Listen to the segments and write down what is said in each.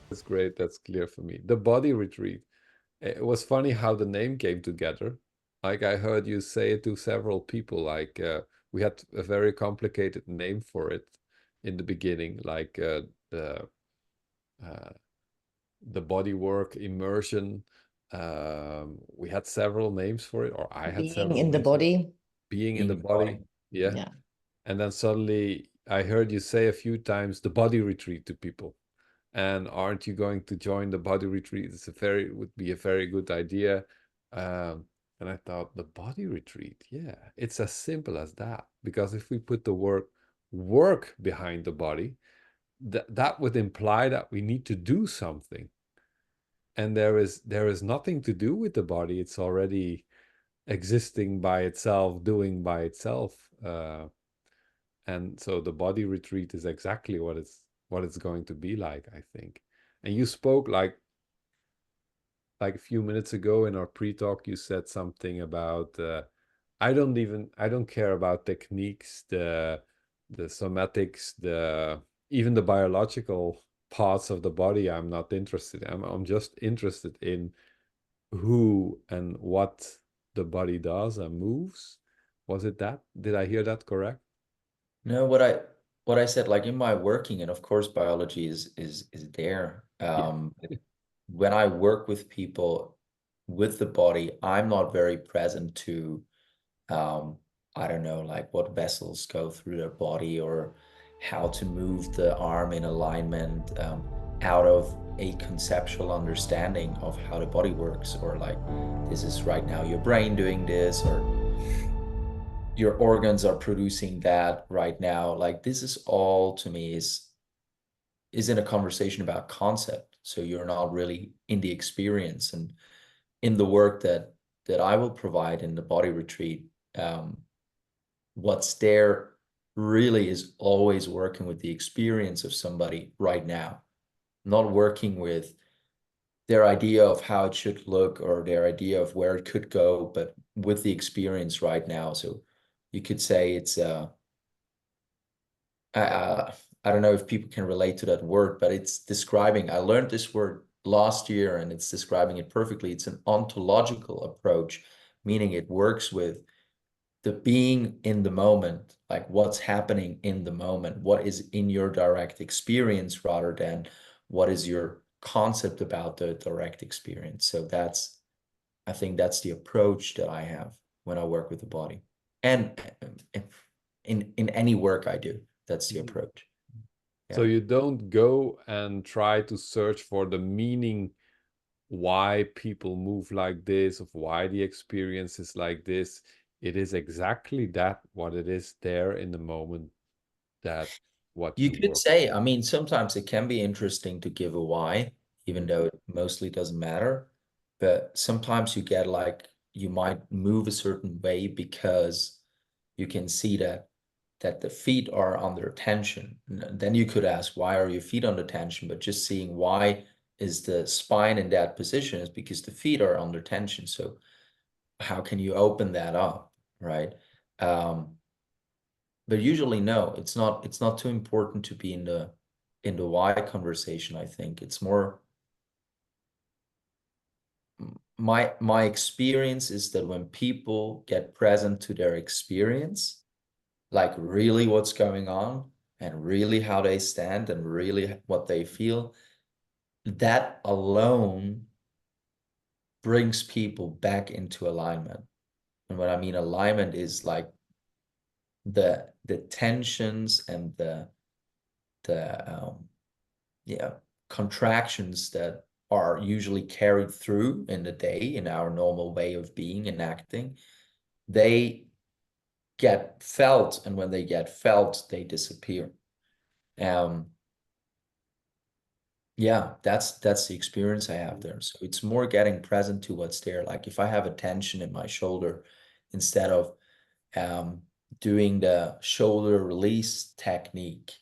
That's great. That's clear for me. The body retreat. It was funny how the name came together. Like I heard you say it to several people. Like we had a very complicated name for it in the beginning, like the uh, the body work immersion. We had several names for it, or I had Being several in the names for it. body. Being in Being the in the body. body, yeah. Yeah. And then suddenly I heard you say a few times the body retreat to people. And aren't you going to join the body retreat? Would be a very good idea. Um, and I thought the body retreat, yeah, it's as simple as that. Because if we put the work behind the body, that would imply that we need to do something. And there is nothing to do with the body. It's already existing by itself, doing by itself. And so the body retreat is exactly what it's going to be like, I think. And you spoke like a few minutes ago in our pre-talk, you said something about I don't care about techniques, the somatics, the even the biological parts of the body. I'm not interested. I'm just interested in who and what the body does and moves. Was it that? Did I hear that correct? No, what I said, like in my working, and of course biology is there. Yeah. When I work with people with the body, I'm not very present to um, I don't know, like what vessels go through their body or how to move the arm in alignment out of a conceptual understanding of how the body works, or like this is right now your brain doing this, or your organs are producing that right now. Like this is all to me is in a conversation about concept. So you're not really in the experience. And in the work that I will provide in the body retreat, what's there really is always working with the experience of somebody right now, not working with their idea of how it should look or their idea of where it could go, but with the experience right now. So you could say it's I don't know if people can relate to that word, but it's describing, I learned this word last year and it's describing it perfectly. It's an ontological approach, meaning it works with the being in the moment, like what's happening in the moment, what is in your direct experience rather than what is your concept about the direct experience. So I think that's the approach that I have when I work with the body. And in any work I do, that's the Mhm. approach. So Yeah. you don't go and try to search for the meaning why people move like this, of why the experience is like this. It is exactly that what it is there in the moment that what You you could work. say, I mean, sometimes it can be interesting to give a why, even Mm. though it mostly doesn't matter. But sometimes you get like you might move a certain way because you can see that the feet are under tension. And then you could ask, why are your feet under tension? But just seeing why is the spine in that position is because the feet are under tension. So how can you open that up, right? Um, but usually no, it's not too important to be in the why conversation. I think it's more my experience is that when people get present to their experience, like really what's going on and really how they stand and really what they feel, that alone brings people back into alignment. And what I mean alignment is like the tensions and the yeah, contractions that are usually carried through in the day in our normal way of being and acting, they get felt, and when they get felt, they disappear. Um, yeah, that's the experience I have there. So it's more getting present to what's there. Like if I have a tension in my shoulder, instead of um, doing the shoulder release technique,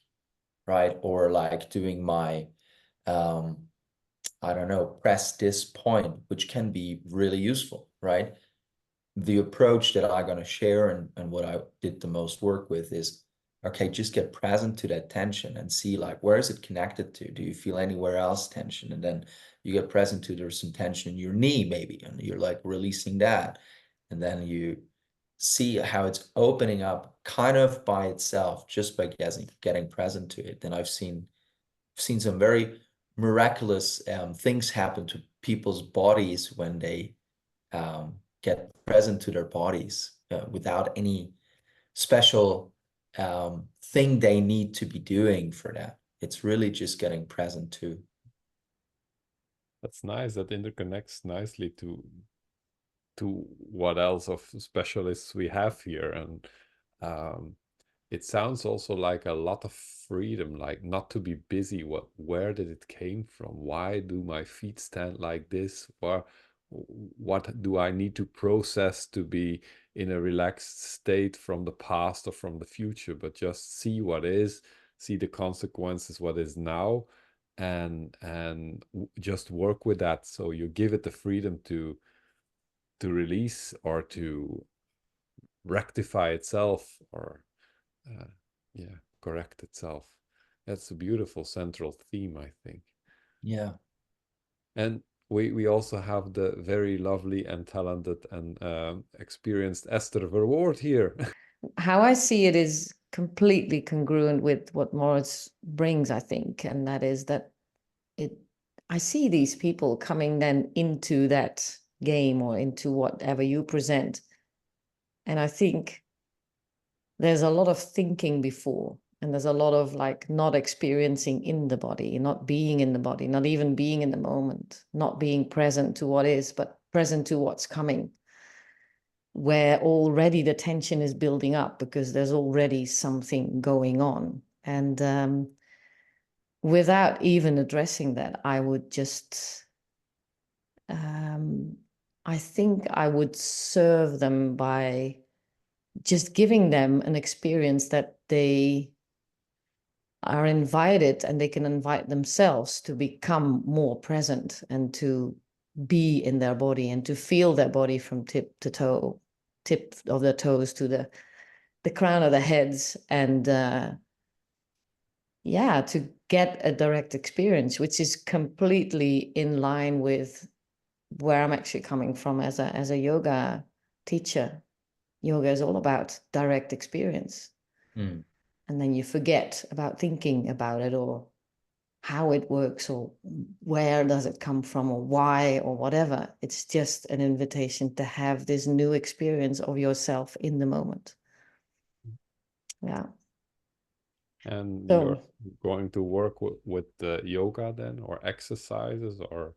right? Or like doing my um, I don't know, press this point, which can be really useful, right? The approach that I'm going to share and what I did the most work with is, okay, just get present to that tension and see like, where is it connected to? Do you feel anywhere else tension? And then you get present to there's some tension in your knee maybe, and you're like releasing that. And then you see how it's opening up kind of by itself just by getting present to it. Then I've seen some very miraculous things happen to people's bodies when they get present to their bodies without any special thing they need to be doing for that. It's really just getting present to. That's nice. That interconnects nicely to what else of specialists we have here. And um, it sounds also like a lot of freedom, like not to be busy. Where did it came from? Why do my feet stand like this? Or what do I need to process to be in a relaxed state from the past or from the future? But just see what is, see the consequences, what is now, and just work with that. So you give it the freedom to release or to rectify itself or uh, yeah, correct itself. That's a beautiful central theme, I think. Yeah. And we also have the very lovely and talented and experienced Esther Verwoord here. How I see it is completely congruent with what Moritz brings, I think, and that is that I see these people coming then into that game or into whatever you present, and I think there's a lot of thinking before, and there's a lot of like not experiencing in the body, not being in the body, not even being in the moment, not being present to what is, but present to what's coming, where already the tension is building up because there's already something going on. And without even addressing that, I would just, I think I would serve them by just giving them an experience that they are invited, and they can invite themselves to become more present and to be in their body and to feel their body from tip to toe, tip of the toes to the crown of the heads, and yeah, to get a direct experience, which is completely in line with where I'm actually coming from as a yoga teacher. Yoga is all about direct experience. Mm. And then you forget about thinking about it or how it works or where does it come from or why or whatever. It's just an invitation to have this new experience of yourself in the moment. Yeah. And you're So going to work with the yoga then, or exercises, or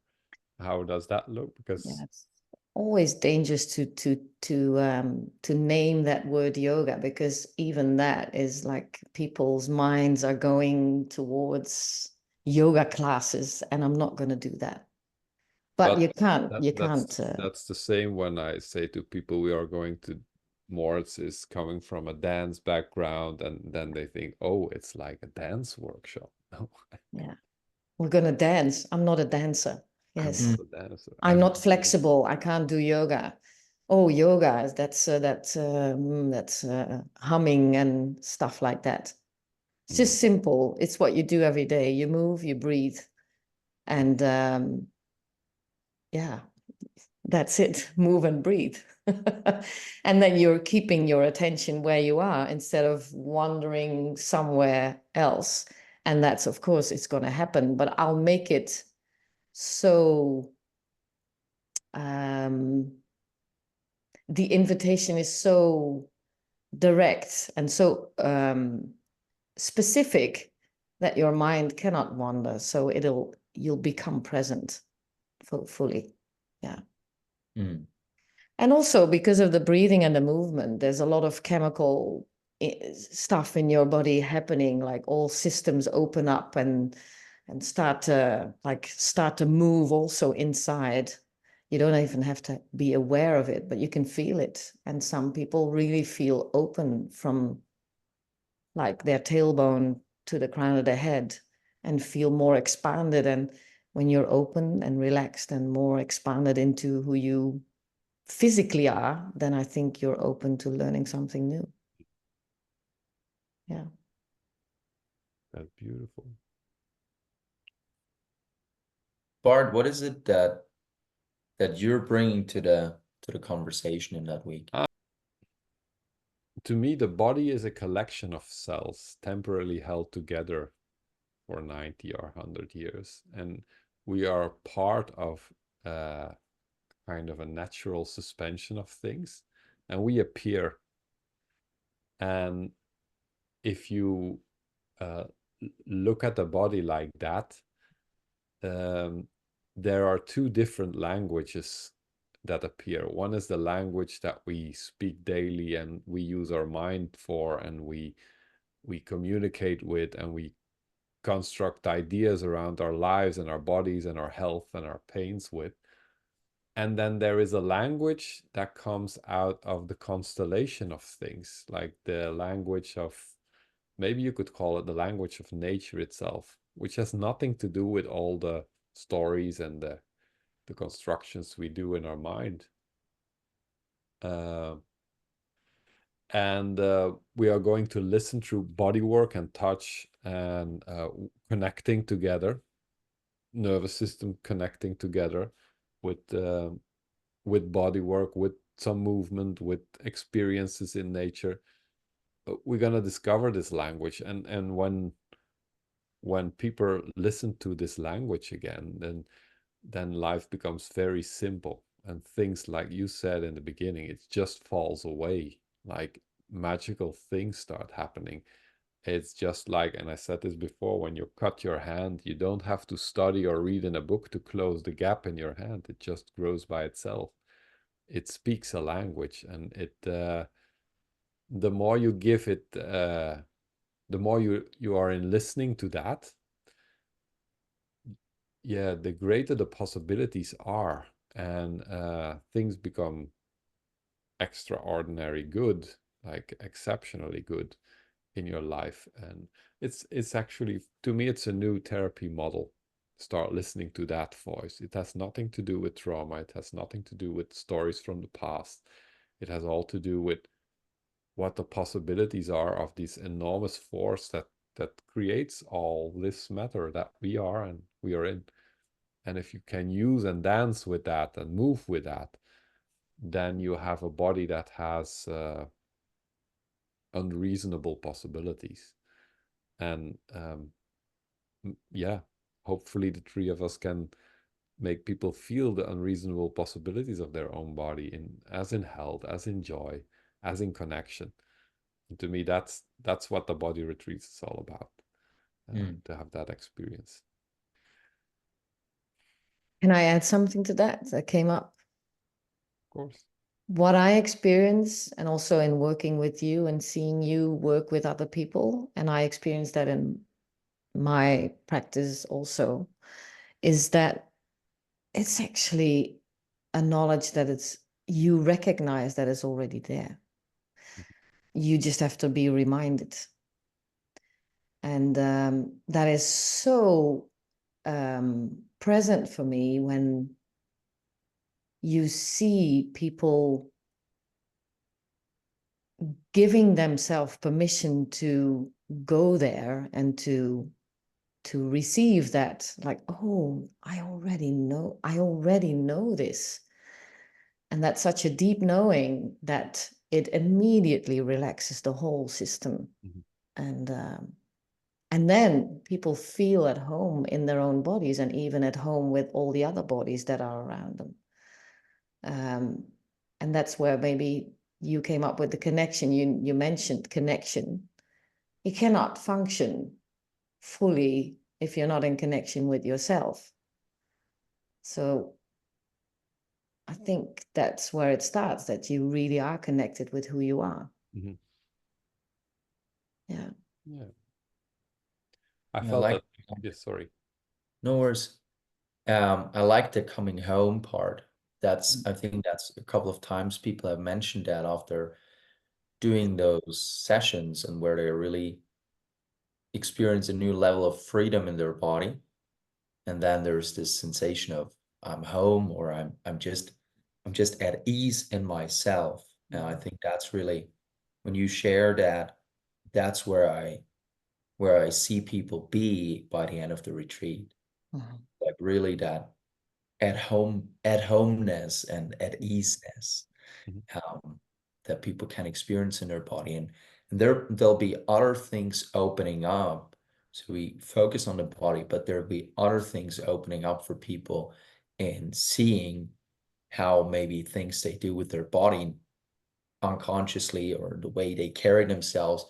how does that look? yeah, Because it's always dangerous to name that word yoga, because even that is like people's minds are going towards yoga classes, and I'm not going to do that. But but you can't, that you that's can't. that's the same when I say to people we are going to Moritz is coming from a dance background, and then they think, oh, it's like a dance workshop. No, Yeah, we're going to dance. I'm not a dancer. I'm Yes, not a dancer. I'm not flexible. I can't do yoga. Oh, yoga, that's humming and stuff like that. It's just simple. It's what you do every day. You move, you breathe, and yeah, that's it. Move and breathe. And then you're keeping your attention where you are instead of wandering somewhere else. And that's, of course, it's going to happen, but I'll make it so the invitation is so direct and so specific that your mind cannot wander. So you'll become present fully. Yeah. Mm. And also because of the breathing and the movement, there's a lot of chemical stuff in your body happening, like all systems open up and start to move also inside. You don't even have to be aware of it, but you can feel it. And some people really feel open from like their tailbone to the crown of their head and feel more expanded. And when you're open and relaxed and more expanded into who you physically are, then I think you're open to learning something new. Yeah. That's beautiful. Bart, what is it that you're bringing to the conversation in that week? To me, the body is a collection of cells temporarily held together for 90 or 100 years. And we are part of kind of a natural suspension of things. And we appear. And if you look at the body like that, there are two different languages that appear. One is the language that we speak daily and we use our mind for, and we communicate with, and we construct ideas around our lives and our bodies and our health and our pains with. And then there is a language that comes out of the constellation of things, like the language of, maybe you could call it the language of nature itself, which has nothing to do with all the stories and the constructions we do in our mind. And we are going to listen through body work and touch and connecting together, nervous system connecting together with body work, with some movement, with experiences in nature. We're going to discover this language, and when people listen to this language again, then life becomes very simple, and things, like you said in the beginning, it just falls away. Like magical things start happening. It's just like, and I said this before, when you cut your hand, you don't have to study or read in a book to close the gap in your hand. It just grows by itself. It speaks a language, and the more you give it, the more you are in listening to that, yeah, the greater the possibilities are, and things become extraordinary good, like exceptionally good in your life. And it's actually, to me, it's a new therapy model. Start listening to that voice. It has nothing to do with trauma. It has nothing to do with stories from the past. It has all to do with what the possibilities are of this enormous force that creates all this matter that we are and we are in. And if you can use and dance with that and move with that, then you have a body that has unreasonable possibilities. And yeah, hopefully the three of us can make people feel the unreasonable possibilities of their own body, as in health, as in joy, as in connection. And to me, that's what the body retreats is all about, to have that experience. Can I add something to that came up? Of course. What I experience, and also in working with you and seeing you work with other people, and I experience that in my practice also, is that it's actually a knowledge that you recognize that it's already there. You just have to be reminded. And that is so present for me when you see people giving themselves permission to go there and to receive that, like, oh, I already know this. And that's such a deep knowing that it immediately relaxes the whole system. And then people feel at home in their own bodies, and even at home with all the other bodies that are around them. And that's where maybe you came up with the connection. You mentioned connection. You cannot function fully if you're not in connection with yourself. So I think that's where it starts, that you really are connected with who you are. Mm-hmm. Yeah. Yeah. I felt that. Yeah, sorry. No worries. I like the coming home part. I think that's a couple of times people have mentioned that after doing those sessions, and where they really experience a new level of freedom in their body. And then there's this sensation of I'm home, or I'm just at ease in myself. And I think that's really, when you share that, that's where where I see people be by the end of the retreat. Like really that at homeness and at easeness that people can experience in their body. And there'll be other things opening up. So we focus on the body, but there'll be other things opening up for people and seeing how maybe things they do with their body unconsciously, or the way they carry themselves,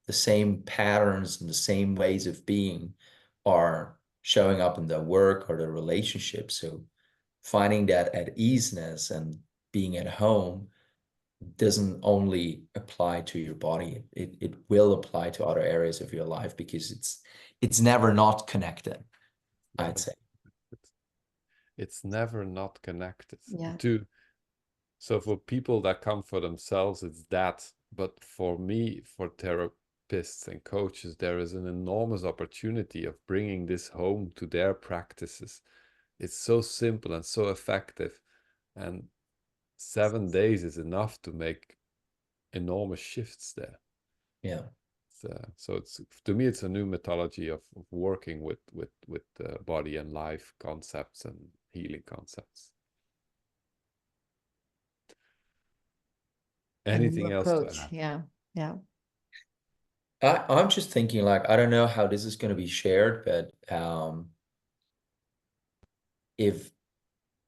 the same patterns and the same ways of being are showing up in their work or their relationship. So finding that at easeness and being at home doesn't only apply to your body, it will apply to other areas of your life, because it's never not connected, I'd say. It's never not connected. Yeah. So for people that come for themselves, it's that. But for me, for therapists and coaches, there is an enormous opportunity of bringing this home to their practices. It's so simple and so effective. And 7 days is enough to make enormous shifts there. Yeah. So it's, to me, it's a new methodology of working with body and life concepts and healing concepts. Anything else to add? Yeah. I'm just thinking, like, I don't know how this is going to be shared, but if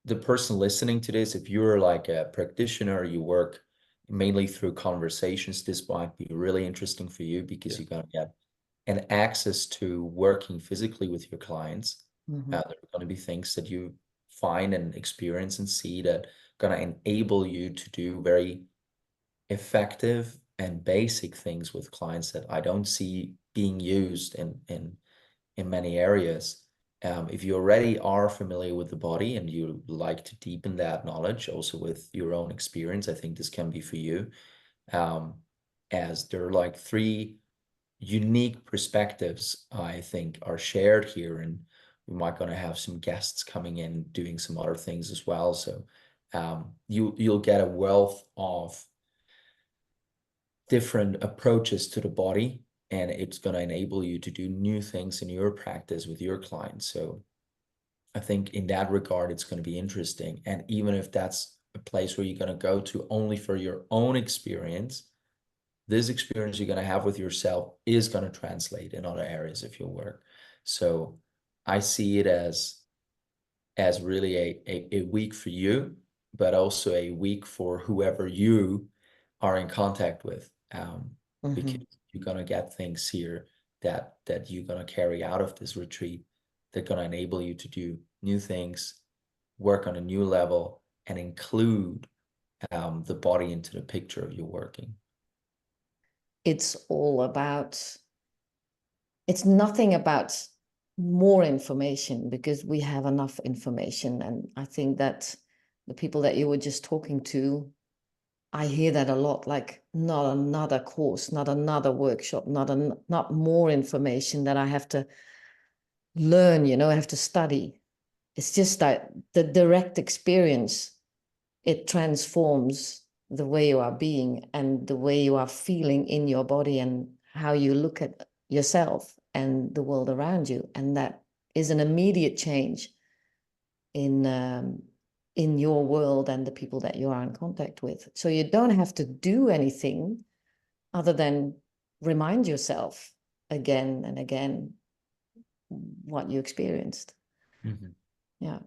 the person listening to this, if you're like a practitioner, you work mainly through conversations, this might be really interesting for you, because you're going to get an access to working physically with your clients. There are going to be things that you find and experience and see that are going to enable you to do very effective and basic things with clients that I don't see being used in many areas. If you already are familiar with the body and you like to deepen that knowledge also with your own experience, I think this can be for you. As there are like 3 unique perspectives, I think, are shared here, and we might going to have some guests coming in doing some other things as well. So you'll get a wealth of different approaches to the body, and it's going to enable you to do new things in your practice with your clients. So I think in that regard, it's going to be interesting. And even if that's a place where you're going to go to only for your own experience, this experience you're going to have with yourself is going to translate in other areas of your work. So I see it as really a week for you, but also a week for whoever you are in contact with, because you're going to get things here that you're going to carry out of this retreat that are going to enable you to do new things, work on a new level, and include the body into the picture of your working. It's nothing about more information, because we have enough information. And I think that the people that you were just talking to, I hear that a lot, like, not another course, not another workshop, not more information that I have to learn, I have to study. It's just that the direct experience, it transforms the way you are being and the way you are feeling in your body and how you look at yourself and the world around you. And that is an immediate change in your world and the people that you are in contact with. So you don't have to do anything other than remind yourself again and again what you experienced. Yeah.